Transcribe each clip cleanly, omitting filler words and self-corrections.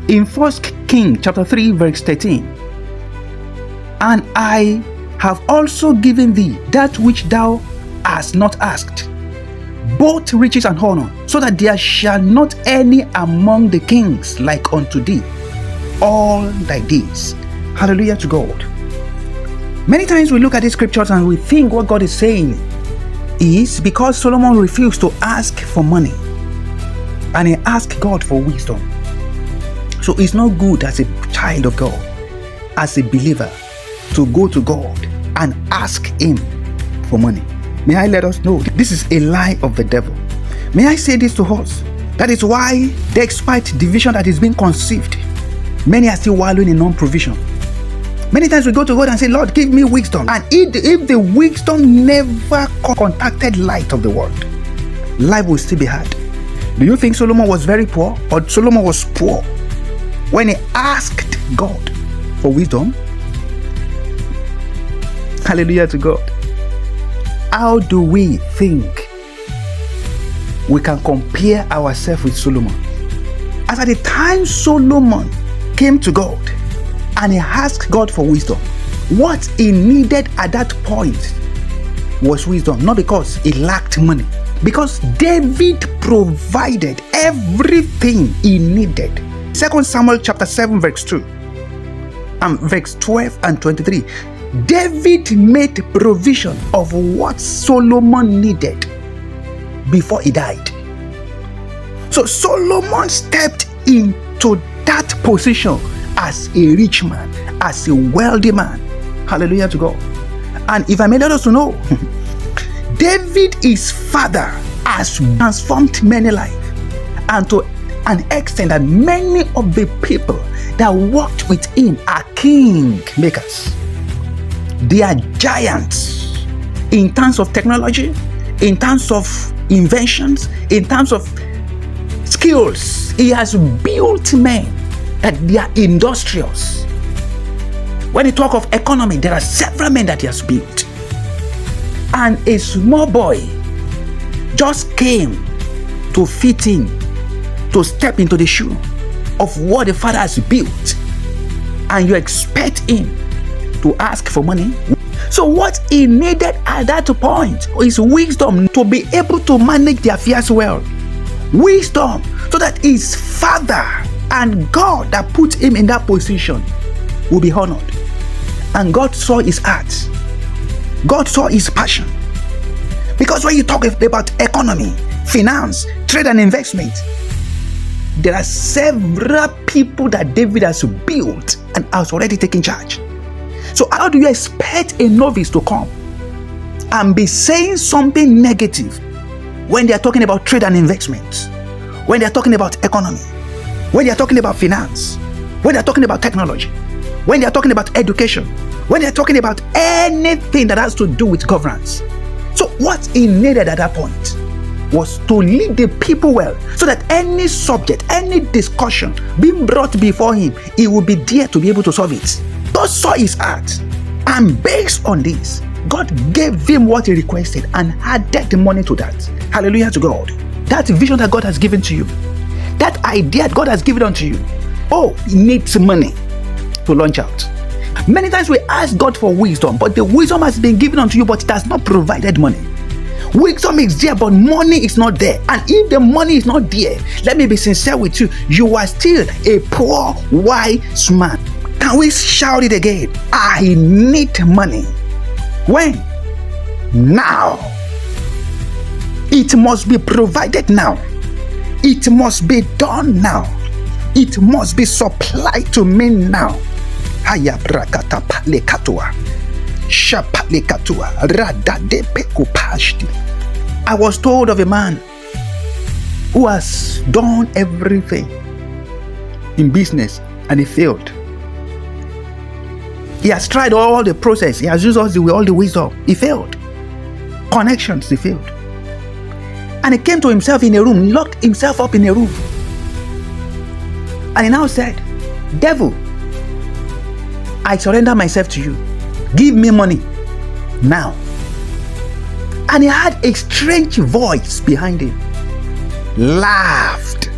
In 1 Kings chapter 3 verse 13, and I have also given thee that which thou hast not asked, both riches and honor, so that there shall not any among the kings like unto thee all thy days. Hallelujah to God. Many times we look at these scriptures and we think what God is saying is because Solomon refused to ask for money and he asked God for wisdom. So it's not good as a child of God, as a believer, to go to God and ask him for money. May I let us know this is a lie of the devil. May I say this to us? That is why, despite division that is being conceived, many are still wallowing in non-provision. Many times we go to God and say, Lord, give me wisdom. And if the wisdom never contacted light of the world, life will still be hard. Do you think Solomon was very poor, or Solomon was poor when he asked God for wisdom? Hallelujah to God. How do we think we can compare ourselves with Solomon? As at the time Solomon came to God and he asked God for wisdom, what he needed at that point was wisdom, not because he lacked money. Because David provided everything he needed. 2 Samuel chapter 7 verse 2 and verse 12 and 23. David made provision of what Solomon needed before he died. So Solomon stepped into that position as a rich man, as a wealthy man. Hallelujah to God. And if I may let us to know, David, his father, has transformed many lives, and to an extent that many of the people that worked with him are king makers. They are giants in terms of technology, in terms of inventions, in terms of skills. He has built men that they are industrious. When you talk of economy, there are several men that he has built. And a small boy just came to fit in, to step into the shoe of what the father has built. And you expect him to ask for money? So what he needed at that point is wisdom to be able to manage the affairs well. Wisdom so that his father and God that put him in that position will be honored. And God saw his heart. God saw his passion. Because when you talk about economy, finance, trade and investment, there are several people that David has built and has already taken charge. So how do you expect a novice to come and be saying something negative when they are talking about trade and investment, when they are talking about economy, when they are talking about finance, when they are talking about technology, when they are talking about education, when they are talking about anything that has to do with governance? So what he needed at that point was to lead the people well, so that any subject, any discussion being brought before him, he will be there to be able to solve it. God saw his heart, and based on this, God gave him what he requested and added the money to that. Hallelujah to God. That vision that God has given to you, that idea God has given unto you, it needs money to launch out. Many times we ask God for wisdom, but the wisdom has been given unto you, but it has not provided money. Wisdom is there, but money is not there. And if the money is not there, let me be sincere with you, you are still a poor wise man. Can we shout it again? I need money. When? Now. It must be provided now. It must be done now. It must be supplied to me now. I was told of a man who has done everything in business and he failed. He has tried all the process. He has used all the wisdom. He failed. Connections, he failed. And he came to himself in a room, locked himself up in a room. And he now said, devil, I surrender myself to you. Give me money now. And he had a strange voice behind him. Laughed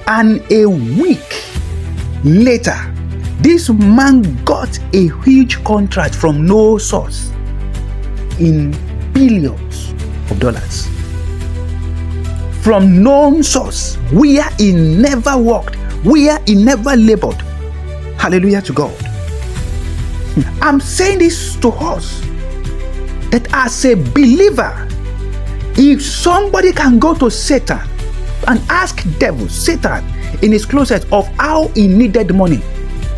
And a week later, this man got a huge contract from no source in billions of dollars. From known source, where he never worked, where he never labored. Hallelujah to God. I'm saying this to us, that as a believer, if somebody can go to Satan and ask devil, Satan, in his closet of how he needed money,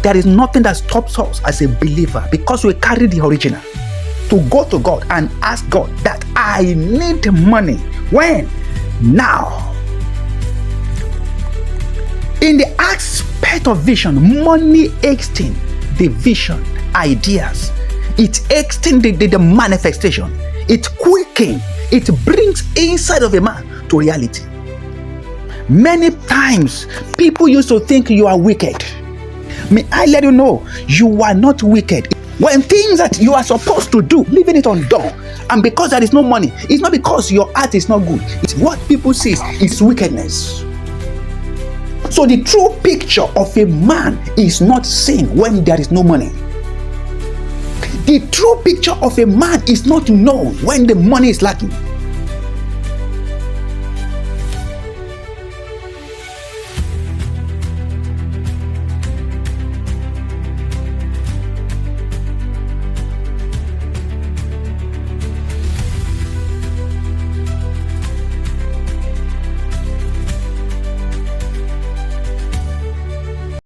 there is nothing that stops us as a believer, because we carry the original, to go to God and ask God that I need money. When? Now. In the aspect of vision, money extends the vision, ideas. It extends the manifestation. It quickens. It brings inside of a man to reality. Many times, people used to think you are wicked. May I let you know, you are not wicked. When things that you are supposed to do, leaving it undone, and because there is no money, it's not because your heart is not good. It's what people see is wickedness. So the true picture of a man is not seen when there is no money. The true picture of a man is not known when the money is lacking.